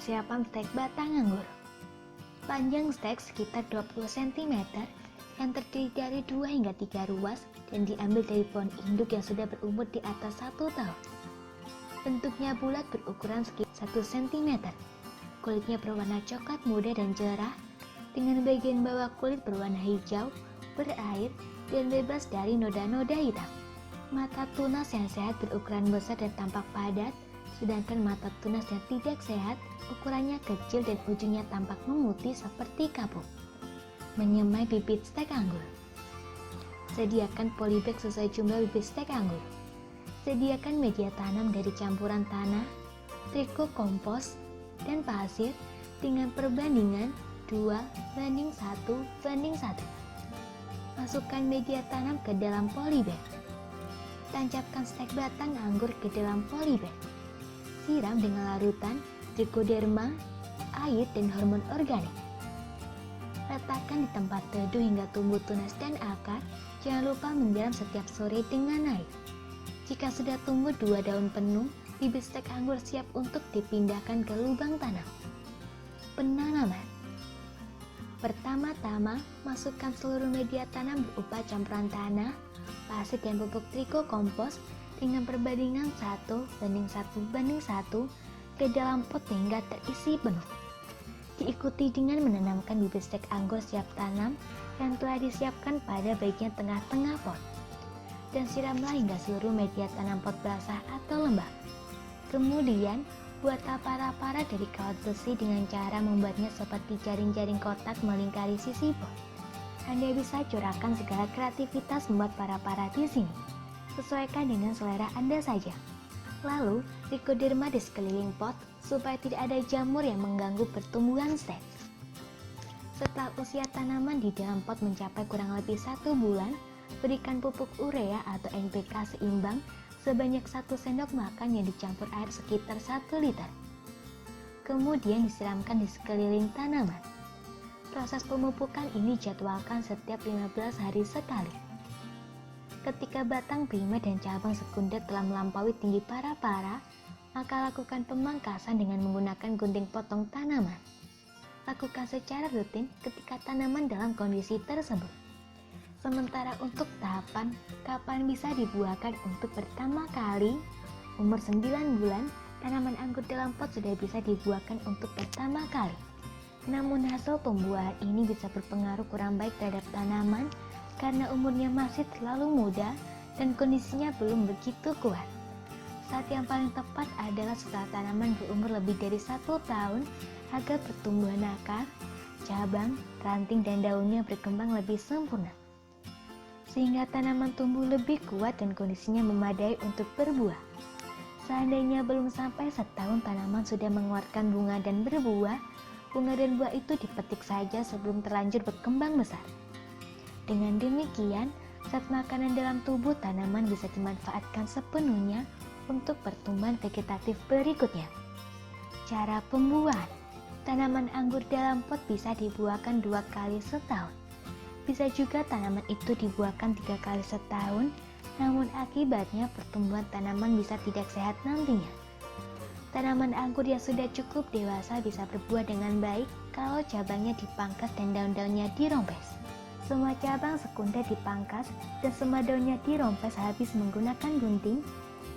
Persiapan stek batang anggur. Panjang stek sekitar 20 cm yang terdiri dari 2 hingga 3 ruas dan diambil dari pohon induk yang sudah berumur di atas 1 tahun. Bentuknya bulat berukuran sekitar 1 cm. Kulitnya berwarna coklat muda dan cerah, dengan bagian bawah kulit berwarna hijau, berair, dan bebas dari noda-noda hitam. Mata tunas yang sehat berukuran besar dan tampak padat, sedangkan mata tunas yang tidak sehat ukurannya kecil dan ujungnya tampak memutih seperti kapuk. Menyemai bibit stek anggur. Sediakan polybag sesuai jumlah bibit stek anggur. Sediakan media tanam dari campuran tanah, triko kompos, dan pasir dengan perbandingan 2:1:1. Masukkan media tanam ke dalam polybag. Tancapkan stek batang anggur ke dalam polybag. Siram dengan larutan trichoderma, air, dan hormon organik. Letakkan di tempat teduh hingga tumbuh tunas dan akar. Jangan lupa menyiram setiap sore dengan air. Jika sudah tumbuh 2 daun penuh, bibit stek anggur siap untuk dipindahkan ke lubang tanam. Penanaman. Pertama-tama, masukkan seluruh media tanam berupa campuran tanah, pasir, dan pupuk triko kompos dengan perbandingan 1:1:1 ke dalam pot hingga terisi penuh. Diikuti dengan menanamkan bibit stek anggur siap tanam yang telah disiapkan pada bagian tengah-tengah pot, dan siramlah hingga seluruh media tanam pot basah atau lembab. Kemudian, buat para-para dari kawat besi dengan cara membuatnya seperti jaring-jaring kotak melingkari sisi pot. Anda bisa curahkan segala kreativitas membuat para-para di sini. Sesuaikan dengan selera Anda saja. Lalu, trichoderma di sekeliling pot supaya tidak ada jamur yang mengganggu pertumbuhan stek. Setelah usia tanaman di dalam pot mencapai kurang lebih 1 bulan, berikan pupuk urea atau NPK seimbang sebanyak 1 sendok makan yang dicampur air sekitar 1 liter. Kemudian disiramkan di sekeliling tanaman. Proses pemupukan ini dijadwalkan setiap 15 hari sekali. Ketika batang primer dan cabang sekunder telah melampaui tinggi para-para, maka lakukan pemangkasan dengan menggunakan gunting potong tanaman. Lakukan secara rutin ketika tanaman dalam kondisi tersebut. Sementara untuk tahapan kapan bisa dibuahkan untuk pertama kali, umur 9 bulan, tanaman anggur dalam pot sudah bisa dibuahkan untuk pertama kali. Namun hasil pembuahan ini bisa berpengaruh kurang baik terhadap tanaman karena umurnya masih terlalu muda dan kondisinya belum begitu kuat. Saat yang paling tepat adalah setelah tanaman berumur lebih dari 1 tahun agar pertumbuhan akar, cabang, ranting, dan daunnya berkembang lebih sempurna, sehingga tanaman tumbuh lebih kuat dan kondisinya memadai untuk berbuah. Seandainya belum sampai setahun tanaman sudah mengeluarkan bunga dan berbuah, bunga dan buah itu dipetik saja sebelum terlanjur berkembang besar. Dengan demikian, zat makanan dalam tubuh tanaman bisa dimanfaatkan sepenuhnya untuk pertumbuhan vegetatif berikutnya. Cara pembuahan. Tanaman anggur dalam pot bisa dibuahkan 2 kali setahun. Bisa juga tanaman itu dibuahkan 3 kali setahun, namun akibatnya pertumbuhan tanaman bisa tidak sehat nantinya. Tanaman anggur yang sudah cukup dewasa bisa berbuah dengan baik kalau cabangnya dipangkas dan daun-daunnya dirompes. Semua cabang sekunder dipangkas dan semua daunnya dirompes habis menggunakan gunting,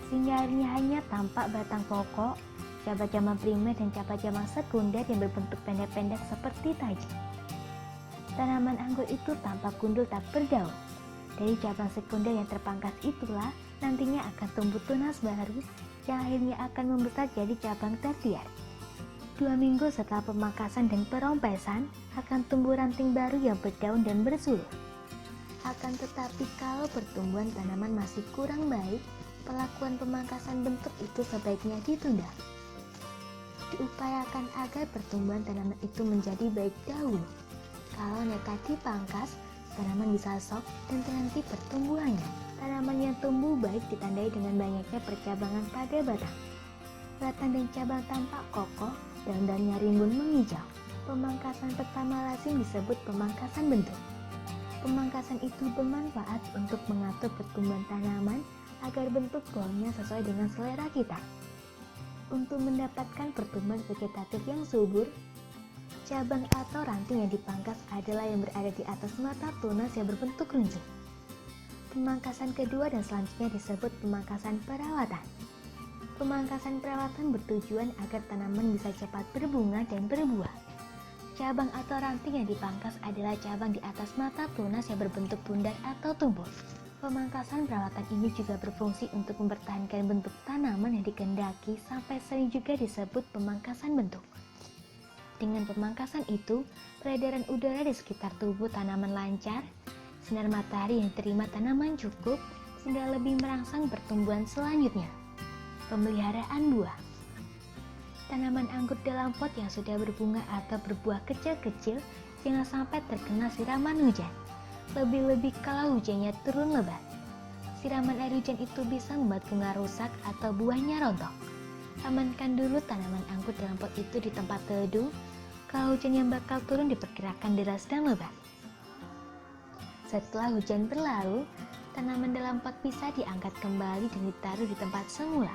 sehingga akhirnya hanya tampak batang pokok, cabang-cabang primer, dan cabang-cabang sekunder yang berbentuk pendek-pendek seperti taji. Tanaman anggur itu tampak gundul tak berdaun. Dari cabang sekunder yang terpangkas itulah nantinya akan tumbuh tunas baru yang akhirnya akan membesar jadi cabang tertiar. 2 minggu setelah pemangkasan dan perompesan akan tumbuh ranting baru yang berdaun dan bersuluh. Akan tetapi kalau pertumbuhan tanaman masih kurang baik, pelakuan pemangkasan bentuk itu sebaiknya ditunda. Diupayakan agar pertumbuhan tanaman itu menjadi baik dahulu. Kalau nekat dipangkas, tanaman bisa shock dan terhenti pertumbuhannya. Tanaman yang tumbuh baik ditandai dengan banyaknya percabangan pada batang. Batang dan cabang tampak kokoh, daun-daunnya rimbun menghijau. Pemangkasan pertama lazim disebut pemangkasan bentuk. Pemangkasan itu bermanfaat untuk mengatur pertumbuhan tanaman agar bentuk pohonnya sesuai dengan selera kita. Untuk mendapatkan pertumbuhan vegetatif yang subur, cabang atau ranting yang dipangkas adalah yang berada di atas mata tunas yang berbentuk runcing. Pemangkasan kedua dan selanjutnya disebut pemangkasan perawatan. Pemangkasan perawatan bertujuan agar tanaman bisa cepat berbunga dan berbuah. Cabang atau ranting yang dipangkas adalah cabang di atas mata tunas yang berbentuk bundar atau tumpul. Pemangkasan perawatan ini juga berfungsi untuk mempertahankan bentuk tanaman yang dikehendaki sampai sering juga disebut pemangkasan bentuk. Dengan pemangkasan itu, peredaran udara di sekitar tubuh tanaman lancar, sinar matahari yang diterima tanaman cukup, sehingga lebih merangsang pertumbuhan selanjutnya. Pemeliharaan buah. Tanaman anggur dalam pot yang sudah berbunga atau berbuah kecil-kecil jangan sampai terkena siraman hujan. Lebih-lebih kalau hujannya turun lebat. Siraman air hujan itu bisa membuat bunga rusak atau buahnya rontok. Amankan dulu tanaman anggur dalam pot itu di tempat teduh. Kalau hujan yang bakal turun diperkirakan deras dan lebat. Setelah hujan berlalu, tanaman dalam pot bisa diangkat kembali dan ditaruh di tempat semula.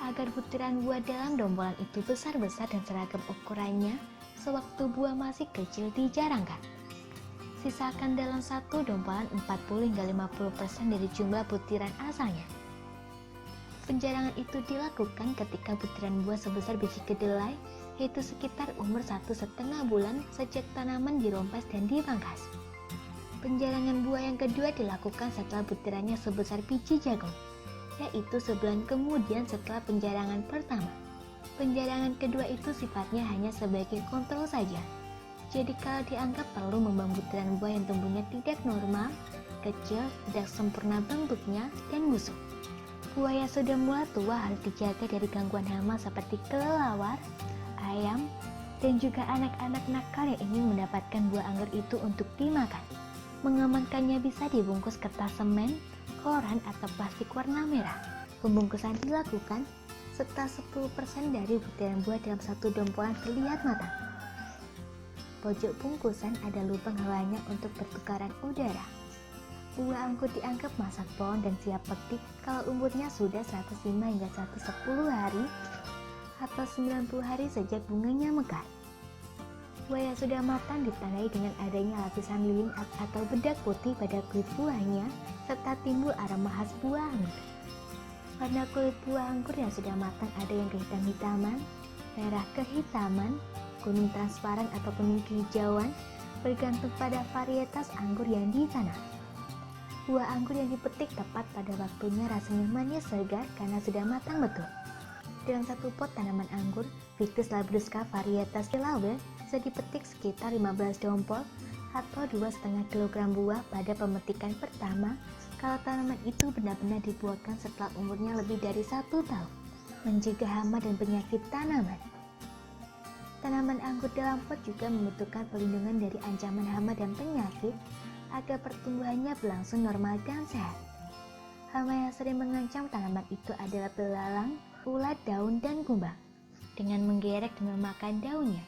Agar butiran buah dalam dombolan itu besar-besar dan seragam ukurannya, sewaktu buah masih kecil dijarangkan. Sisakan dalam satu dombolan 40-50% dari jumlah butiran asalnya. Penjarangan itu dilakukan ketika butiran buah sebesar biji kedelai, yaitu sekitar umur 1,5 bulan sejak tanaman dirompes dan dipangkas. Penjarangan buah yang kedua dilakukan setelah butirannya sebesar biji jagung, yaitu sebulan kemudian setelah penjarangan pertama. Penjarangan kedua itu sifatnya hanya sebagai kontrol saja. Jadi kalau dianggap perlu membuang butiran buah yang tumbuhnya tidak normal, kecil, tidak sempurna bentuknya, dan busuk. Buah yang sudah mulai tua harus dijaga dari gangguan hama seperti kelelawar, ayam, dan juga anak-anak nakal yang ingin mendapatkan buah anggur itu untuk dimakan. Mengamankannya bisa dibungkus kertas semen, koran, atau plastik warna merah. Pembungkusan dilakukan setelah 10% dari butiran buah dalam satu dompolan terlihat matang. Pojok bungkusan ada lubang hawanya untuk pertukaran udara. Buah anggur dianggap masak pohon dan siap petik kalau umurnya sudah 105 hingga 110 hari atau 90 hari sejak bunganya mekar. Buah yang sudah matang ditandai dengan adanya lapisan lilin atau bedak putih pada kulit buahnya serta timbul aroma khas buah anggur. Warna kulit buah anggur yang sudah matang ada yang kehitam-hitaman, merah kehitaman, kuning transparan atau kuning kehijauan, bergantung pada varietas anggur yang ditanam. Buah anggur yang dipetik tepat pada waktunya rasanya manis segar karena sudah matang betul. Dalam satu pot tanaman anggur, Ficus labrusca varietas Delaware bisa dipetik sekitar 15 dompol atau 2,5 kg buah pada pemetikan pertama kalau tanaman itu benar-benar dibuahkan setelah umurnya lebih dari 1 tahun. Mencegah hama dan penyakit tanaman. Tanaman anggur dalam pot juga membutuhkan perlindungan dari ancaman hama dan penyakit agar pertumbuhannya berlangsung normal dan sehat. Hama yang sering mengancam tanaman itu adalah belalang, ulat daun, dan kumbang dengan menggerek dan memakan daunnya.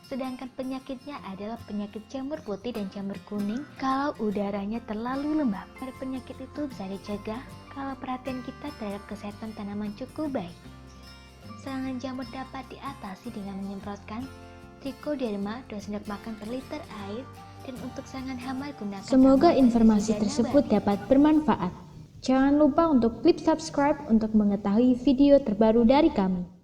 Sedangkan penyakitnya adalah penyakit jamur putih dan jamur kuning kalau udaranya terlalu lembab. Penyakit itu bisa dicegah kalau perhatian kita terhadap kesehatan tanaman cukup baik. Serangan jamur dapat diatasi dengan menyemprotkan Trichoderma 2 sendok makan per liter air, dan untuk serangan hama gunakan. Semoga informasi tersebut dapat bermanfaat. Jangan lupa untuk klik subscribe untuk mengetahui video terbaru dari kami.